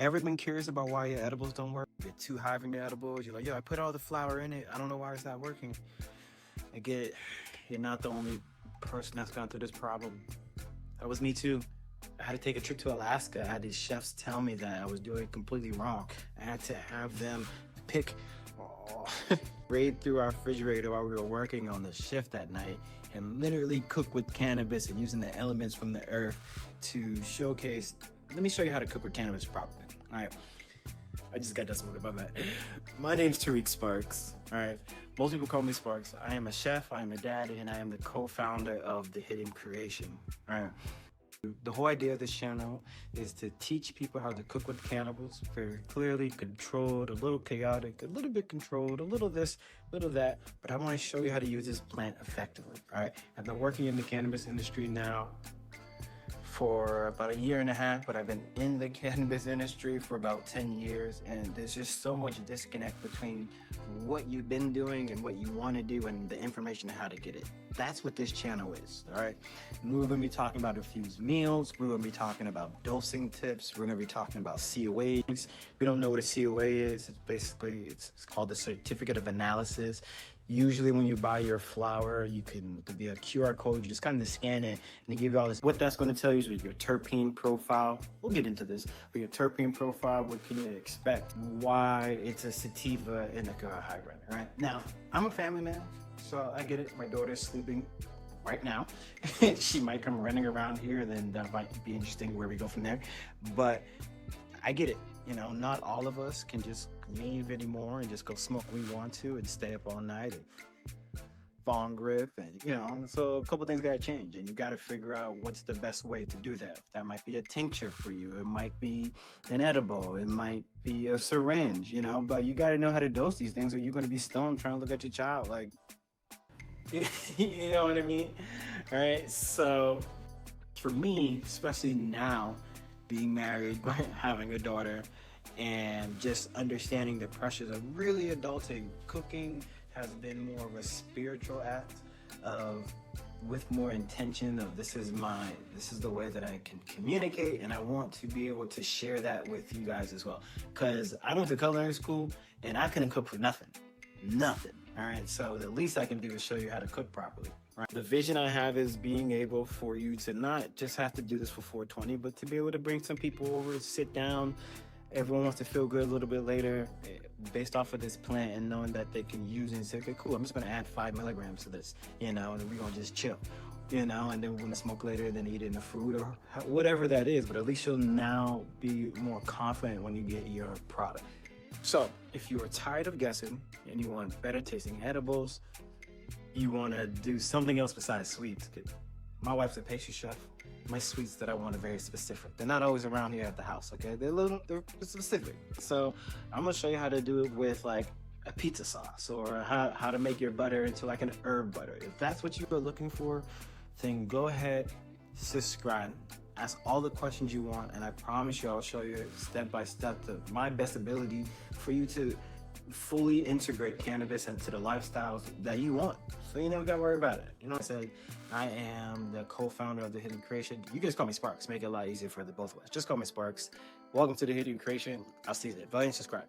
Everyone cares about why your edibles don't work. You're too high from your edibles. You're like, yo, I put all the flour in it. I don't know why it's not working. I get it. You're not the only person that's gone through this problem. That was me too. I had to take a trip to Alaska. I had these chefs tell me that I was doing it completely wrong. I had to have them pick, raid through our refrigerator while we were working on the shift that night and literally cook with cannabis and using the elements from the earth to showcase. Let me show you how to cook with cannabis properly. All right. I just got done smoking about that. My name's Tariq Sparks. All right. Most people call me Sparks. I am a chef, I am a daddy, and I am the co-founder of The Hidden Creation. All right. The whole idea of this channel is to teach people how to cook with cannabis, very clearly controlled, a little chaotic, a little bit controlled, a little this, a little that, but I want to show you how to use this plant effectively, all right? I've been working in the cannabis industry now for about 1.5 years, but I've been in the cannabis industry for about 10 years, and there's just so much disconnect between what you've been doing and what you want to do and the information on how to get it. That's what this channel is, all right? We're gonna be talking about infused meals. We're gonna be talking about dosing tips. We're gonna be talking about COAs. If you don't know what a COA is, it's basically, it's called the Certificate of Analysis. Usually when you buy your flower, it could be a QR code. You just kind of scan it and they give you all this. What that's going to tell you is your terpene profile. We'll get into this. But your terpene profile, what can you expect? Why it's a sativa indica hybrid, right? Now, I'm a family man, so I get it. My daughter's sleeping right now. She might come running around here, then that might be interesting where we go from there. But I get it. You know, not all of us can just leave anymore and just go smoke when we want to and stay up all night and bong rip and, you know, so a couple things gotta change and you gotta figure out what's the best way to do that. That might be a tincture for you. It might be an edible. It might be a syringe, you know, but you gotta know how to dose these things or you're gonna be stoned trying to look at your child like, you know what I mean? All right, so for me, especially now, being married, having a daughter, and just understanding the pressures of really adulting, cooking has been more of a spiritual act of with more intention of this is the way that I can communicate and I want to be able to share that with you guys as well. Cause I went to culinary school and I couldn't cook for nothing. All right, so the least I can do is show you how to cook properly. Right. The vision I have is being able for you to not just have to do this for 420, but to be able to bring some people over, sit down. Everyone wants to feel good a little bit later based off of this plant and knowing that they can use it and say, okay, cool, I'm just gonna add 5 milligrams to this, you know, and we're gonna just chill, you know, and then we're gonna smoke later, then eat it in the fruit or whatever that is. But at least you'll now be more confident when you get your product. So if you are tired of guessing and you want better tasting edibles, you want to do something else besides sweets. My wife's a pastry chef. My sweets that I want are very specific. They're not always around here at the house, okay? They're specific. So I'm gonna show you how to do it with like a pizza sauce or how to make your butter into like an herb butter. If that's what you are looking for, then go ahead, subscribe, ask all the questions you want, and I promise you I'll show you step by step to my best ability for you to fully integrate cannabis into the lifestyles that you want. So you never gotta worry about it. You know what I said? I am the co-founder of The Hidden Creation. You can just call me Sparks. Make it a lot easier for the both of us. Just call me Sparks. Welcome to The Hidden Creation. I'll see you there. Bye and subscribe.